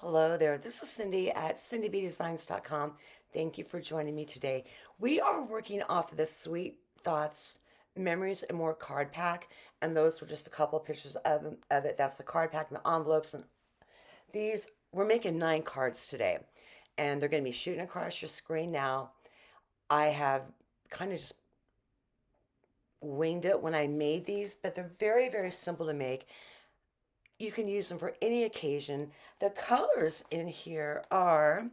Hello there. This is Cindy at cindybdesigns.com. Thank you for joining me today. We are working off of the Sweet Thoughts Memories and More card pack, and those were just a couple of pictures of it. That's the card pack and the envelopes. And these, we're making 9 cards today, and they're going to be shooting across your screen now. I have kind of just winged it when I made these, but they're very, very simple to make. You can use them for any occasion. The colors in here are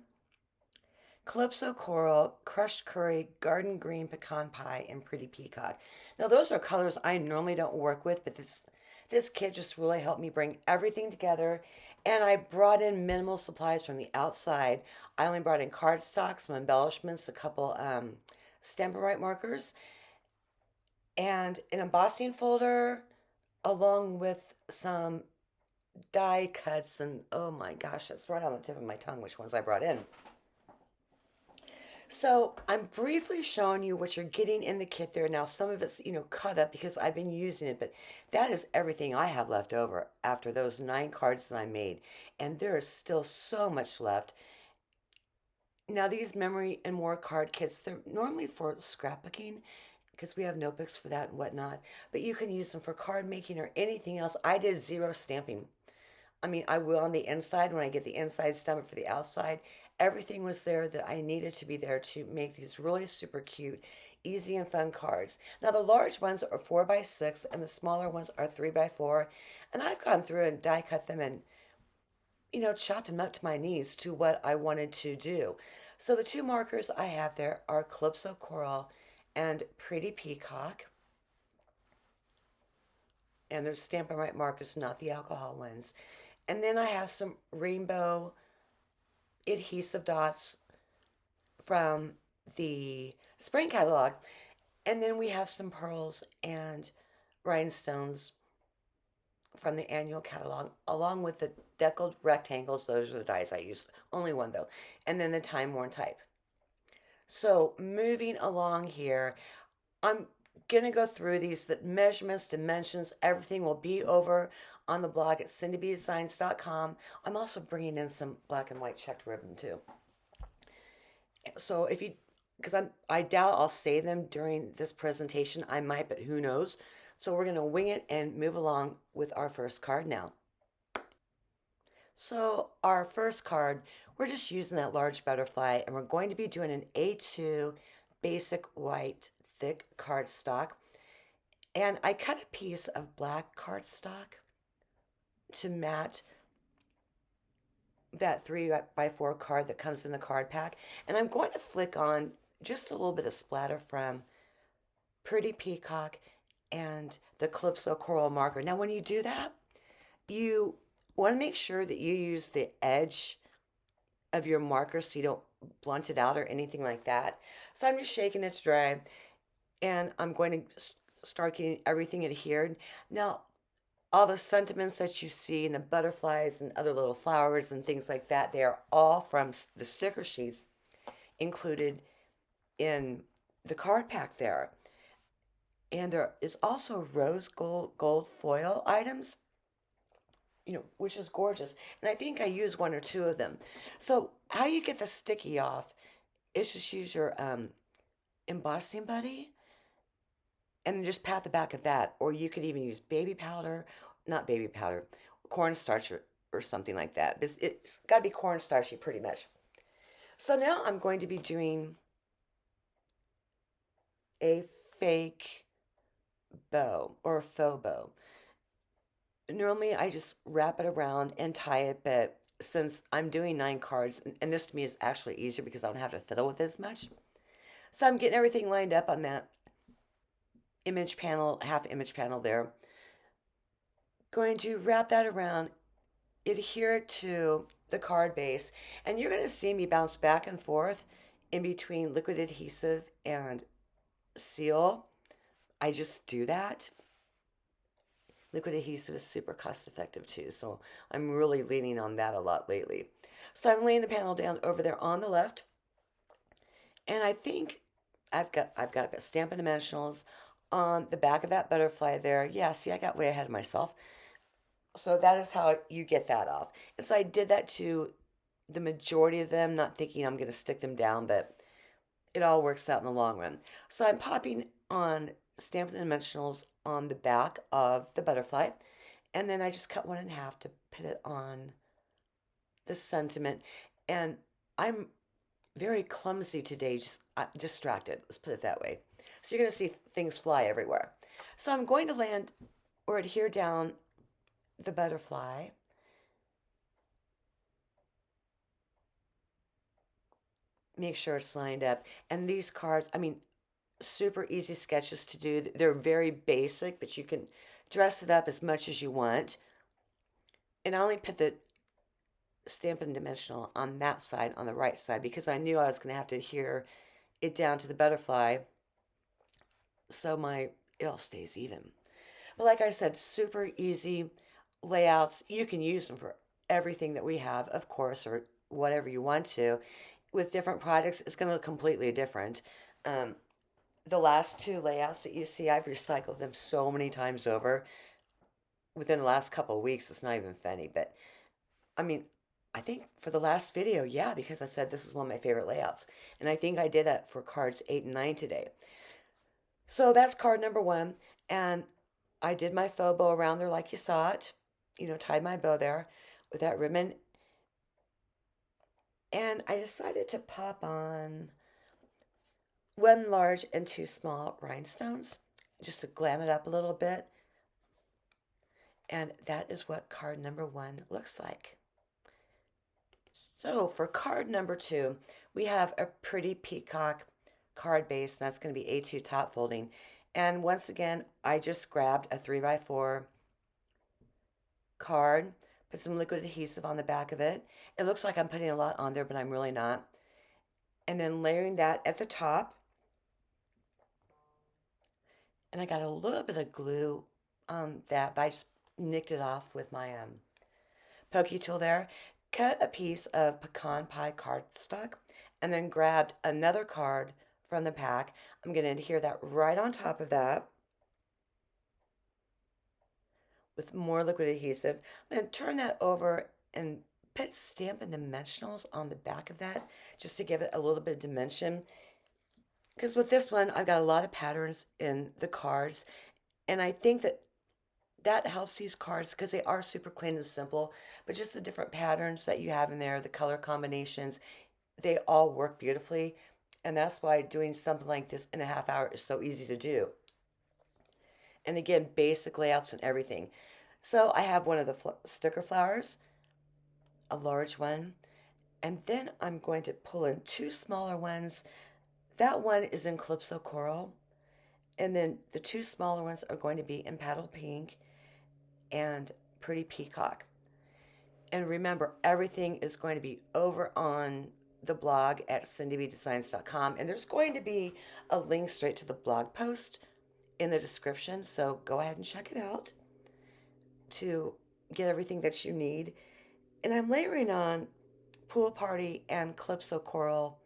Calypso Coral, Crushed Curry, Garden Green Pecan Pie, and Pretty Peacock. Now those are colors I normally don't work with, but this kit just really helped me bring everything together. And I brought in minimal supplies from the outside. I only brought in cardstock, some embellishments, a couple StampinUp markers, and an embossing folder, along with some die cuts. And oh my gosh, that's right on the tip of my tongue which ones I brought in. So I'm briefly showing you what you're getting in the kit there. Now some of it's cut up because I've been using it, but that is everything I have left over after those 9 cards that I made, and there is still so much left. Now these memory and more card kits, they're normally for scrapbooking because we have notebooks for that and whatnot, but you can use them for card making or anything else. I did zero stamping. I mean, I will on the inside when I get the inside stamp for the outside. Everything was there that I needed to be there to make these really super cute, easy and fun cards. Now the large ones are 4x6 and the smaller ones are 3x4. And I've gone through and die cut them and, chopped them up to my needs to what I wanted to do. So the 2 markers I have there are Calypso Coral and Pretty Peacock. And there's Stampin' Right markers, not the alcohol ones. And then I have some rainbow adhesive dots from the spring catalog. And then we have some pearls and rhinestones from the annual catalog, along with the deckled rectangles. Those are the dies I use, only one though. And then the time-worn type. So moving along here, I'm going to go through these. The measurements, dimensions, everything will be over on the blog at cindybdesigns.com. I'm also bringing in some black and white checked ribbon too. So if you, because I doubt I'll say them during this presentation. I might, but who knows. So we're going to wing it and move along with our first card now. So our first card, we're just using that large butterfly, and we're going to be doing an A2 basic white thick cardstock. And I cut a piece of black cardstock to match that 3x4 card that comes in the card pack. And I'm going to flick on just a little bit of splatter from Pretty Peacock and the Calypso Coral marker. Now when you do that, you want to make sure that you use the edge of your marker so you don't blunt it out or anything like that. So I'm just shaking it to dry, and I'm going to start getting everything adhered. Now, all the sentiments that you see and the butterflies and other little flowers and things like that, they are all from the sticker sheets included in the card pack there. And there is also rose gold foil items, which is gorgeous. And I think I used 1 or 2 of them. So how you get the sticky off is just use your embossing buddy and then just pat the back of that. Or you could even use baby powder, not baby powder, cornstarch or something like that. It's got to be cornstarchy pretty much. So now I'm going to be doing a fake bow or a faux bow. Normally I just wrap it around and tie it, but since I'm doing 9 cards, and this to me is actually easier because I don't have to fiddle with it as much. So I'm getting everything lined up on that image panel, half image panel there. Going to wrap that around, adhere it to the card base, and you're going to see me bounce back and forth in between liquid adhesive and seal. I just do that. Liquid adhesive is super cost effective too, so I'm really leaning on that a lot lately. So I'm laying the panel down over there on the left, and I think I've got a Stampin' Dimensionals on the back of that butterfly there. Yeah, see, I got way ahead of myself. So that is how you get that off. And so I did that to the majority of them, not thinking I'm going to stick them down, but it all works out in the long run. So I'm popping on Stampin' Dimensionals on the back of the butterfly, and then I just cut one in half to put it on the sentiment. And I'm very clumsy today, just distracted. Let's put it that way. So you're going to see things fly everywhere. So I'm going to land or adhere down the butterfly. Make sure it's lined up. And these cards, I mean, super easy sketches to do. They're very basic, but you can dress it up as much as you want. And I only put the Stampin' Dimensional on that side, on the right side, because I knew I was going to have to adhere it down to the butterfly so it all stays even. But like I said, super easy layouts. You can use them for everything that we have, of course, or whatever you want to. With different products, it's going to look completely different. The last two layouts that you see, I've recycled them so many times over. Within the last couple of weeks, it's not even funny. But I mean, I think for the last video, yeah, because I said this is one of my favorite layouts. And I think I did that for cards 8 and 9 today. So that's card number 1. And I did my faux bow around there like you saw it. You know, tied my bow there with that ribbon. And I decided to pop on 1 large and 2 small rhinestones just to glam it up a little bit. And that is what card number 1 looks like. So for card number 2, we have a pretty peacock card base, and that's going to be A2 top folding. And once again, I just grabbed a 3x4 card, put some liquid adhesive on the back of it. It looks like I'm putting a lot on there, but I'm really not. And then layering that at the top. And I got a little bit of glue on that, but I just nicked it off with my pokey tool there. Cut a piece of pecan pie cardstock and then grabbed another card from the pack. I'm going to adhere that right on top of that with more liquid adhesive. I'm going to turn that over and put Stampin' Dimensionals on the back of that just to give it a little bit of dimension. Because with this one, I've got a lot of patterns in the cards, and I think that helps these cards because they are super clean and simple, but just the different patterns that you have in there, the color combinations, they all work beautifully. And that's why doing something like this in a half hour is so easy to do. And again, basic layouts and everything. So I have one of the sticker flowers, a large one, and then I'm going to pull in 2 smaller ones. That one is in Calypso Coral, and then the 2 smaller ones are going to be in Paddle Pink and Pretty Peacock. And remember, everything is going to be over on the blog at cindybdesigns.com, and there's going to be a link straight to the blog post in the description, so go ahead and check it out to get everything that you need. And I'm layering on Pool Party and Calypso Coral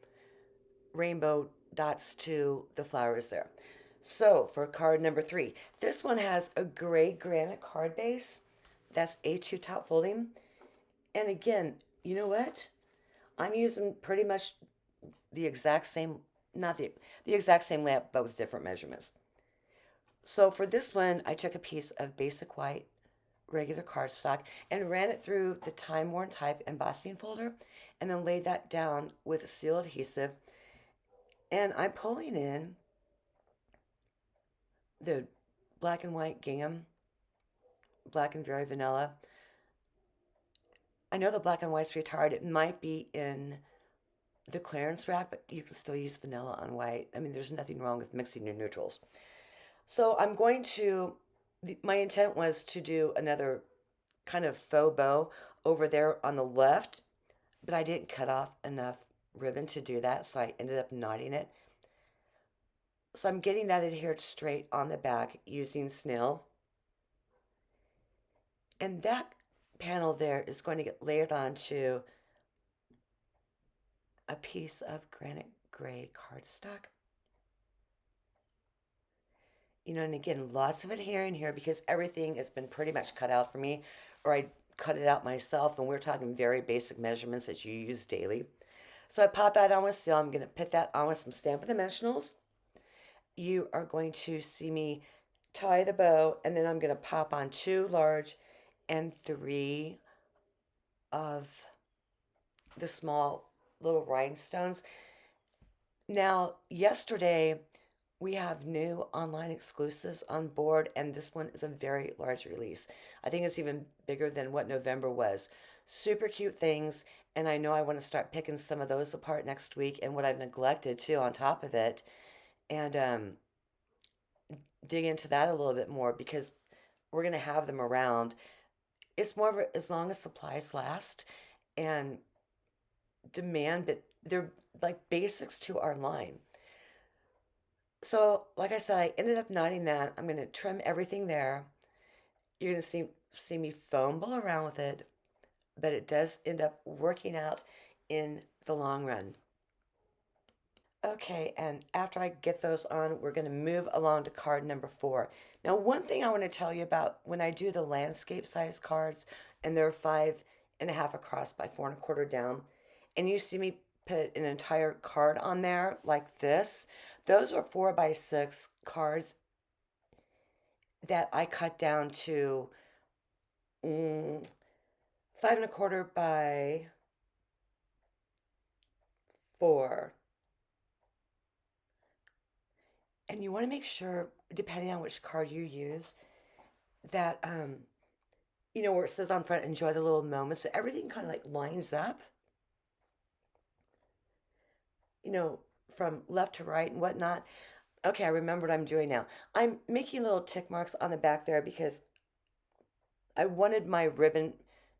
rainbow dots to the flowers there. So for card number 3, this one has a gray granite card base. That's A2 top folding. And again, you know what? I'm using pretty much the exact same, not the exact same layout, but with different measurements. So for this one, I took a piece of basic white regular cardstock and ran it through the Time Worn Type embossing folder and then laid that down with a seal adhesive. And I'm pulling in the black and white gingham, black and very vanilla. I know the black and white's retarded. It might be in the clearance rack, but you can still use vanilla on white. I mean, there's nothing wrong with mixing your neutrals. So I'm going to, my intent was to do another kind of faux bow over there on the left, but I didn't cut off enough ribbon to do that, so I ended up knotting it. So I'm getting that adhered straight on the back using snail. And that panel there is going to get layered onto a piece of granite gray cardstock. You know, and again, lots of adhering here because everything has been pretty much cut out for me, or I cut it out myself, and we're talking very basic measurements that you use daily. So I pop that on with seal. I'm going to put that on with some Stampin' Dimensionals. You are going to see me tie the bow, and then I'm going to pop on 2 large and 3 of the small little rhinestones. Now, yesterday we have new online exclusives on board, and this one is a very large release. I think it's even bigger than what November was. Super cute things, and I know I want to start picking some of those apart next week, and what I've neglected too on top of it, and dig into that a little bit more because we're going to have them around. It's more of a, as long as supplies last and demand, but they're like basics to our line. So, like I said, I ended up knotting that. I'm going to trim everything there. You're going to see me fumble around with it, but it does end up working out in the long run. Okay, and after I get those on, we're going to move along to card number 4. Now, one thing I want to tell you about when I do the landscape size cards, and they're 5.5 across by 4.25 down, and you see me put an entire card on there like this, those are 4x6 cards that I cut down to 5.25 by 4. And you want to make sure, depending on which card you use, that where it says on front, enjoy the little moments, so everything kind of like lines up, you know, from left to right and whatnot. Okay, I remember what I'm doing now. I'm making little tick marks on the back there because I wanted my ribbon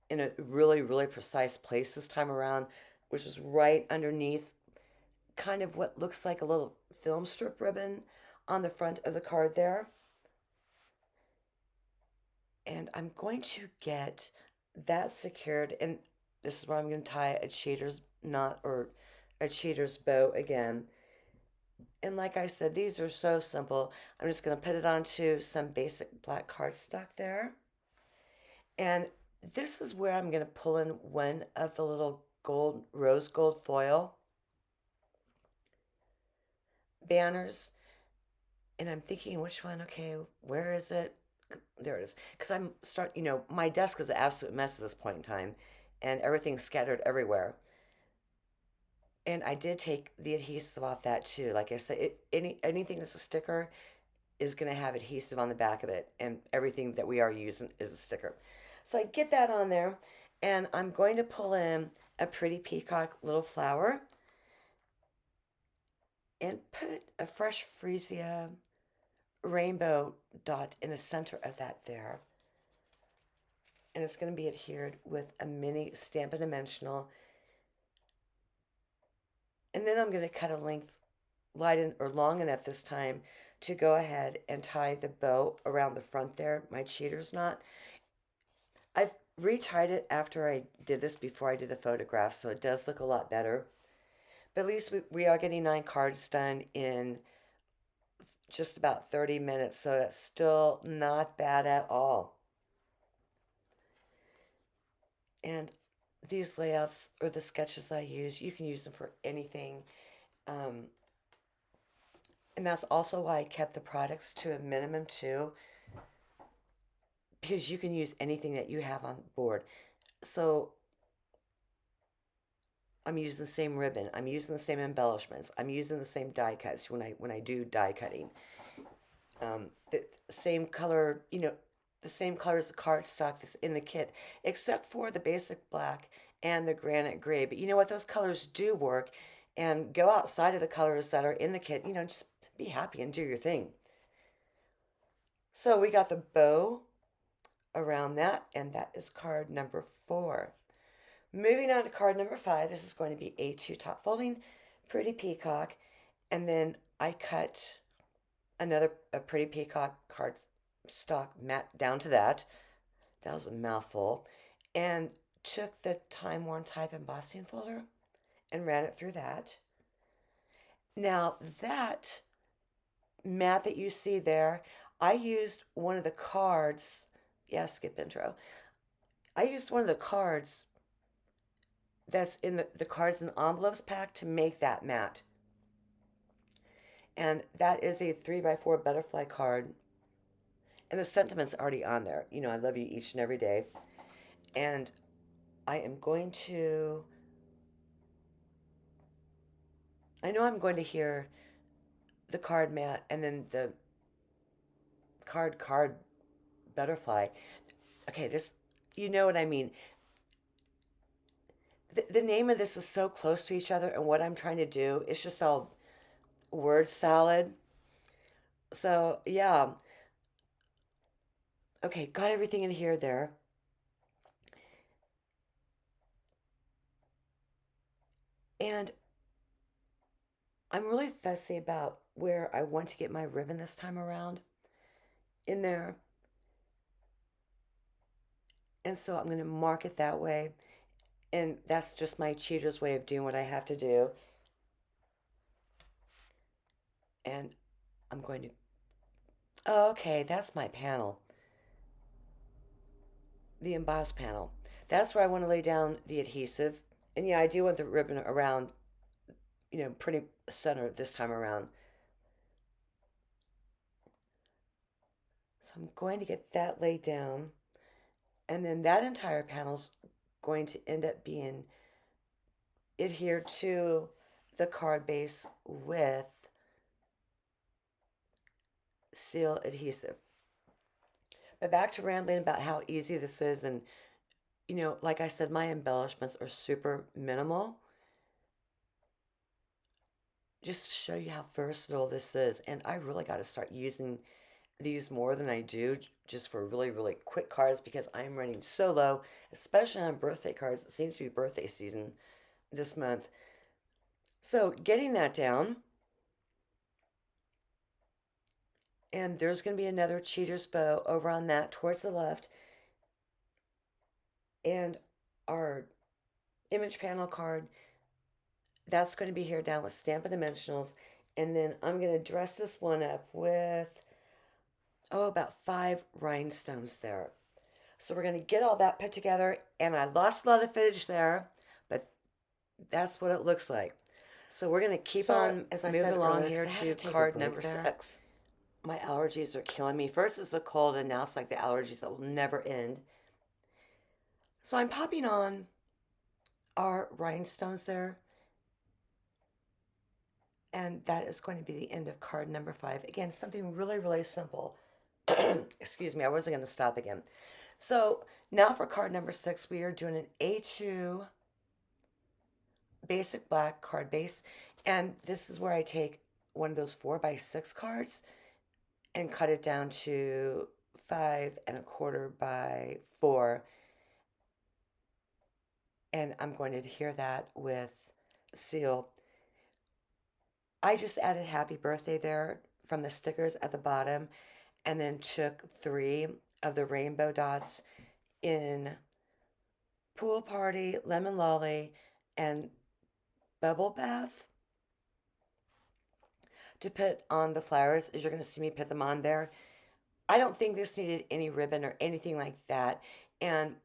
in a really, really precise place this time around, which is right underneath kind of what looks like a little film strip ribbon on the front of the card there. And I'm going to get that secured, and this is where I'm going to tie a cheater's knot or a cheater's bow again. And like I said, these are so simple. I'm just going to put it onto some basic black cardstock there. And this is where I'm going to pull in one of the little rose gold foil banners. And I'm thinking which one, okay, where is it? There it is. Because my desk is an absolute mess at this point in time, and everything's scattered everywhere. And I did take the adhesive off that too. Like I said, anything that's a sticker is going to have adhesive on the back of it, and everything that we are using is a sticker. So I get that on there, and I'm going to pull in a pretty peacock little flower and put a fresh freesia rainbow dot in the center of that there. And it's going to be adhered with a mini Stampin' Dimensional. And then I'm going to cut a length long enough this time to go ahead and tie the bow around the front there, my cheater's knot. I've retied it after I did this before I did the photograph, so it does look a lot better. But at least we are getting 9 cards done in just about 30 minutes, so that's still not bad at all. And these layouts or the sketches I use, you can use them for anything. And that's also why I kept the products to a minimum too, because you can use anything that you have on board. So I'm using the same ribbon, I'm using the same embellishments, I'm using the same die cuts when I do die cutting. The same color, the same color as the cardstock that's in the kit, except for the basic black and the granite gray. But you know what? Those colors do work, and go outside of the colors that are in the kit. Just be happy and do your thing. So we got the bow around that, and that is card number 4. Moving on to card number 5, this is going to be A2 top folding, pretty peacock, and then I cut a pretty peacock cardstock mat down to that. That was a mouthful. And took the time worn type embossing folder and ran it through that. Now that mat that you see there, I used one of the cards. Yeah, skip intro. I used one of the cards that's in the cards and envelopes pack to make that mat. And that is a 3x4 butterfly card. And the sentiment's already on there. You know, I love you each and every day. And I am going to, I know I'm going to hear the card mat and then the card butterfly. Okay, this, you know what I mean. The name of this is so close to each other, and what I'm trying to do is just all word salad. So, yeah. Okay, got everything in here there. And I'm really fussy about where I want to get my ribbon this time around in there. And so I'm going to mark it that way. And that's just my cheater's way of doing what I have to do. And I'm going to, oh, okay, that's my panel, the emboss panel. That's where I want to lay down the adhesive. And yeah, I do want the ribbon around, pretty center this time around. So I'm going to get that laid down. And then that entire panel's going to end up being adhered to the card base with seal adhesive. But back to rambling about how easy this is, and like I said, my embellishments are super minimal. Just to show you how versatile this is, and I really got to start using these more than I do just for really, really quick cards because I'm running so low, especially on birthday cards. It seems to be birthday season this month. So getting that down, and there's going to be another cheater's bow over on that towards the left, and our image panel card, that's going to be here down with Stampin' Dimensionals, and then I'm going to dress this one up with, about 5 rhinestones there. So we're going to get all that put together, and I lost a lot of footage there, but that's what it looks like. So we're going to keep on as I moving along earlier, here to card number 6. My allergies are killing me. First it's a cold, and now it's like the allergies that will never end. So I'm popping on our rhinestones there, and that is going to be the end of card number 5. Again, something really, really simple. Excuse me, I wasn't going to stop again. So now for card number 6, we are doing an A2 basic black card base, and this is where I take one of those 4x6 cards and cut it down to 5 1/4 by 4, and I'm going to adhere that with seal. I just added happy birthday there from the stickers at the bottom, and then took 3 of the rainbow dots in Pool Party, Lemon Lolly, and Bubble Bath to put on the flowers, as you're going to see me put them on there. I don't think this needed any ribbon or anything like that, and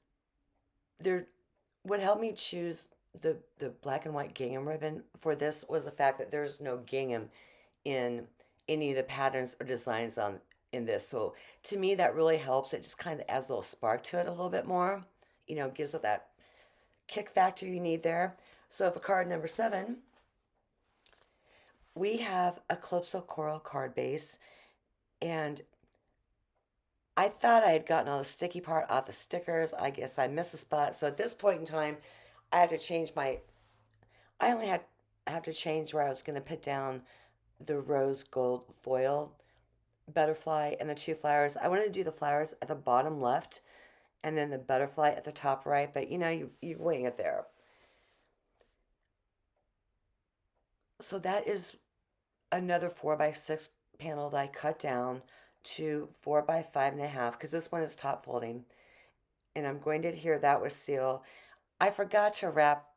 there, what helped me choose the black and white gingham ribbon for this was the fact that there's no gingham in any of the patterns or designs on in this. So to me, that really helps. It just kind of adds a little spark to it a little bit more. Gives it that kick factor you need there. So for card number 7, we have a Calypso Coral card base, and I thought I had gotten all the sticky part off the stickers. I guess I missed a spot. So at this point in time, I have to change I only have to change where I was going to put down the rose gold foil butterfly and the 2 flowers. I wanted to do the flowers at the bottom left and then the butterfly at the top right, but you wing it there. So that is another 4x6 panel that I cut down to 4x5.5 because this one is top folding, and I'm going to adhere that with seal. I forgot to wrap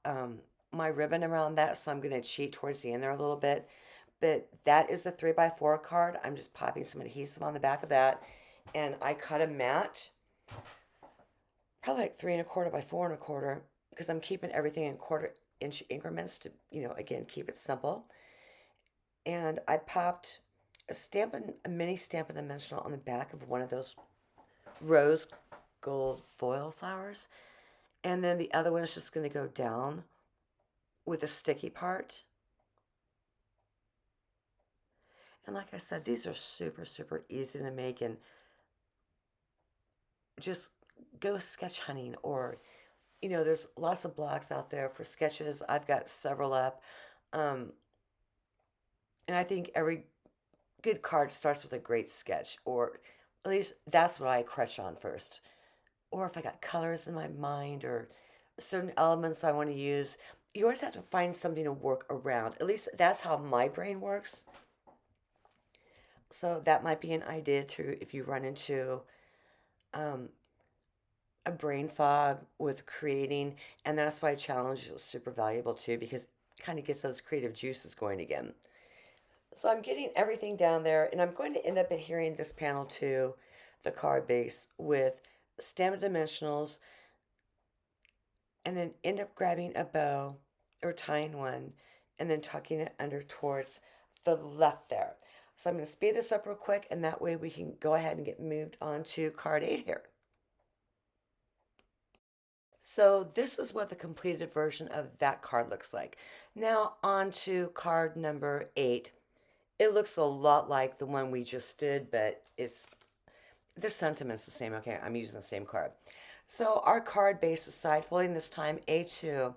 my ribbon around that, so I'm going to cheat towards the end there a little bit. But that is a 3x4 card. I'm just popping some adhesive on the back of that, and I cut a mat probably like 3 1/4 by 4 1/4, because I'm keeping everything in 1/4 inch increments to, again, keep it simple. And I popped a mini Stampin' Dimensional on the back of one of those rose gold foil flowers. And then the other one is just going to go down with a sticky part. And like I said, these are super, super easy to make, and just go sketch hunting, or, there's lots of blogs out there for sketches. I've got several up. Um, and I think every good card starts with a great sketch, or at least that's what I crutch on first. Or if I got colors in my mind or certain elements I want to use, you always have to find something to work around. At least that's how my brain works. So that might be an idea too if you run into um, a brain fog with creating. And that's why challenge is super valuable too, because it kind of gets those creative juices going again. So I'm getting everything down there, and I'm going to end up adhering this panel to the card base with Stampin' Dimensionals, and then end up grabbing a bow or tying one and then tucking it under towards the left there. So I'm going to speed this up real quick, and that way we can go ahead and get moved on to card 8 here. So this is what the completed version of that card looks like. Now on to card number 8. It looks a lot like the one we just did, but the sentiment's the same. Okay, I'm using the same card. So our card base is side folding, this time A2,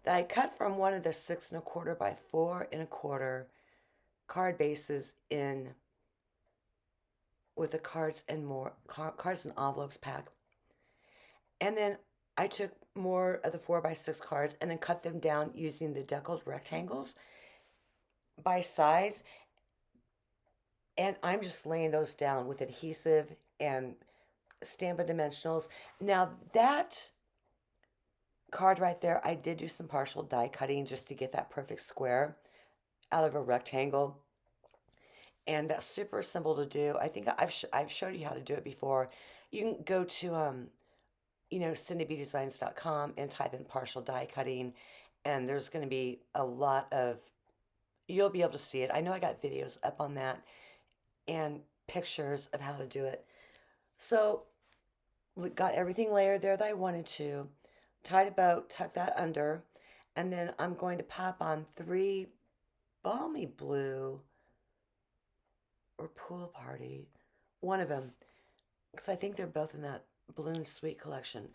that I cut from one of the 6 1/4 by 4 1/4 card bases in with the cards and cards and envelopes pack. And then I took more of the 4 by 6 cards and then cut them down using the deckled rectangles by size. And I'm just laying those down with adhesive and Stampin' Dimensionals. Now that card right there, I did do some partial die cutting just to get that perfect square out of a rectangle. And that's super simple to do. I think I've showed you how to do it before. You can go to cindybdesigns.com and type in partial die cutting, and there's going to be a lot of, you'll be able to see it. I know I got videos up on that and pictures of how to do it. So we got everything layered there that I wanted to. Tied a bow, tuck that under, and then I'm going to pop on 3 balmy blue or pool party, one of them, because I think they're both in that Balloon Suite collection,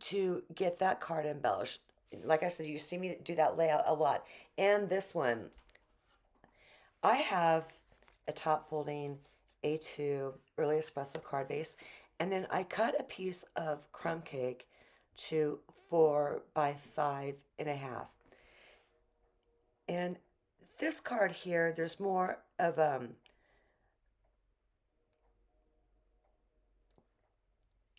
to get that card embellished. Like I said, you see me do that layout a lot. And this one, I have a top folding A2 early espresso card base, and then I cut a piece of crumb cake to 4 by 5 1/2. And this card here, there's more of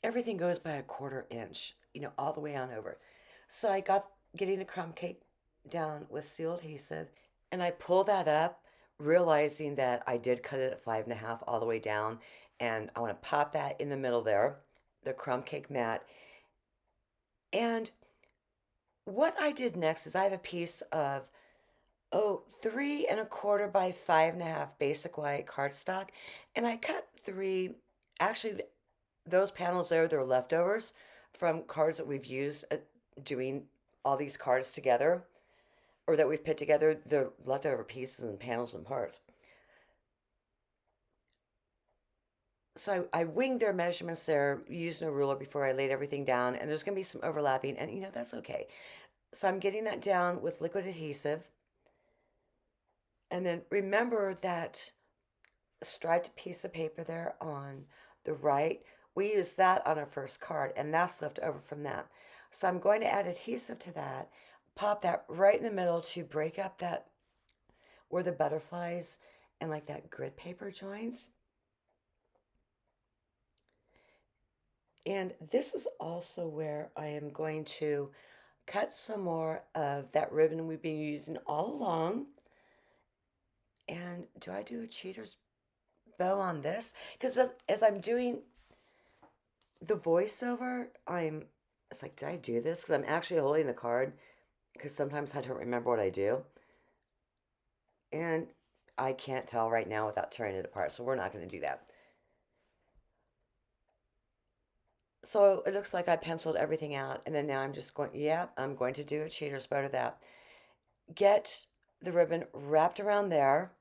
everything goes by a 1/4 inch, all the way on over. So I got getting the crumb cake down with seal adhesive, and I pull that up, realizing that I did cut it at 5 1/2 all the way down, and I want to pop that in the middle there, the crumb cake mat. And what I did next is I have a piece of 3 1/4 by 5 1/2 basic white cardstock, and I cut 3. Actually, those panels there, they're leftovers from cards that we've used doing all these cards together, or that we've put together. They're leftover pieces and panels and parts. So I winged their measurements there using a ruler before I laid everything down, and there's going to be some overlapping, and that's okay. So I'm getting that down with liquid adhesive. And then remember that striped piece of paper there on the right. We used that on our first card, and that's left over from that. So I'm going to add adhesive to that, pop that right in the middle to break up that where the butterflies and like that grid paper joins. And this is also where I am going to cut some more of that ribbon we've been using all along. And do I do a cheater's bow on this? Because as I'm doing The voiceover, it's like, did I do this? Because I'm actually holding the card because sometimes I don't remember what I do. And I can't tell right now without tearing it apart, so we're not going to do that. So it looks like I penciled everything out, and then now I'm just going, yeah, I'm going to do a cheater's bow to that. Get the ribbon wrapped around there.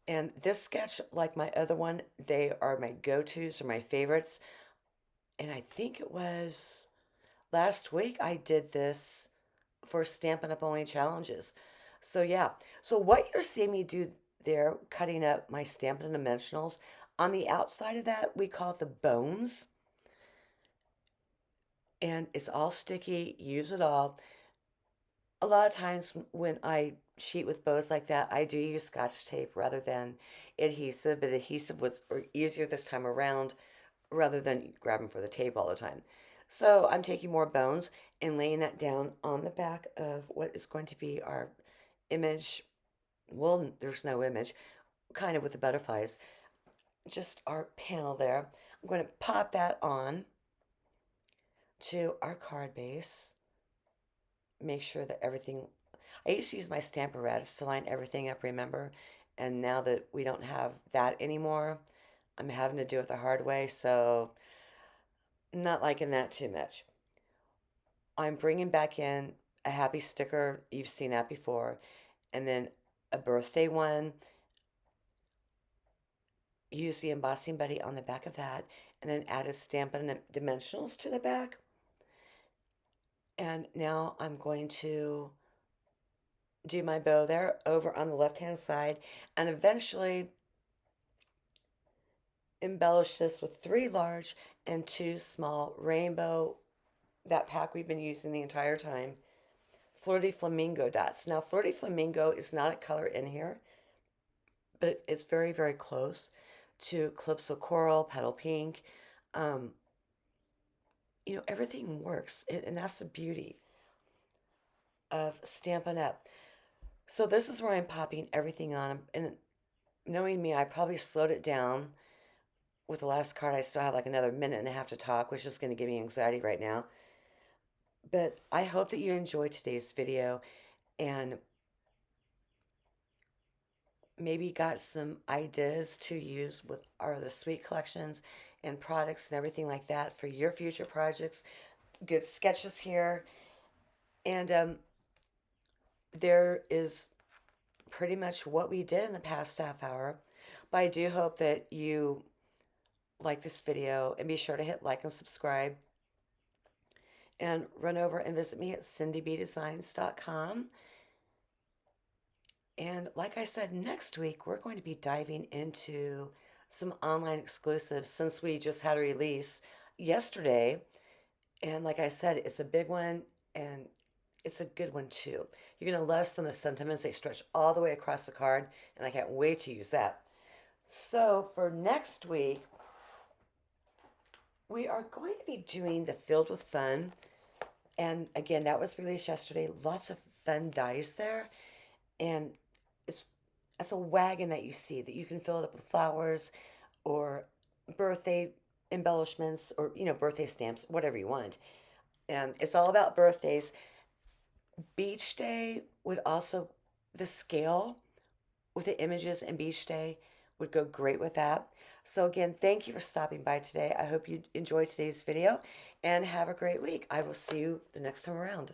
And this sketch, like my other one, they are my go-tos or my favorites. And I think it was last week I did this for Stampin' Up! Only challenges. So yeah, so what you're seeing me do there, cutting up my Stampin' Dimensionals, on the outside of that, we call it the bones. And it's all sticky, use it all. A lot of times when I sheet with bows like that, I do use Scotch tape rather than adhesive, but adhesive was easier this time around rather than grabbing for the tape all the time. So I'm taking more bones and laying that down on the back of what is going to be our image. Well, there's no image, kind of with the butterflies, just our panel there. I'm going to pop that on to our card base. Make sure that everything, I used to use my stamp apparatus to line everything up, remember? And now that we don't have that anymore, I'm having to do it the hard way, so not liking that too much. I'm bringing back in a happy sticker. You've seen that before. And then a birthday one. Use the embossing buddy on the back of that. And then add a Stampin' Dimensionals to the back. And now I'm going to do my bow there over on the left-hand side. And eventually embellish this with 3 large and 2 small rainbow, that pack we've been using the entire time, Flirty Flamingo dots. Now, Flirty Flamingo is not a color in here, but it's very, very close to Calypso Coral, Petal Pink. Um, everything works, and that's the beauty of Stampin' Up. So this is where I'm popping everything on, and knowing me, I probably slowed it down. With the last card, I still have like another minute and a half to talk, which is going to give me anxiety right now. But I hope that you enjoyed today's video and maybe got some ideas to use with our the sweet collections and products and everything like that for your future projects. Good sketches here. And there is pretty much what we did in the past half hour. But I do hope that you like this video and be sure to hit like and subscribe. And run over and visit me at cindybdesigns.com. And like I said, next week we're going to be diving into some online exclusives since we just had a release yesterday. And like I said, it's a big one and it's a good one too. You're going to love some of the sentiments. They stretch all the way across the card, and I can't wait to use that. So for next week, we are going to be doing the Filled with Fun. And again, that was released yesterday. Lots of fun dies there. And it's a wagon that you see that you can fill it up with flowers or birthday embellishments or, birthday stamps, whatever you want. And it's all about birthdays. Beach Day would also, the scale with the images and Beach Day would go great with that. So again, thank you for stopping by today. I hope you enjoyed today's video and have a great week. I will see you the next time around.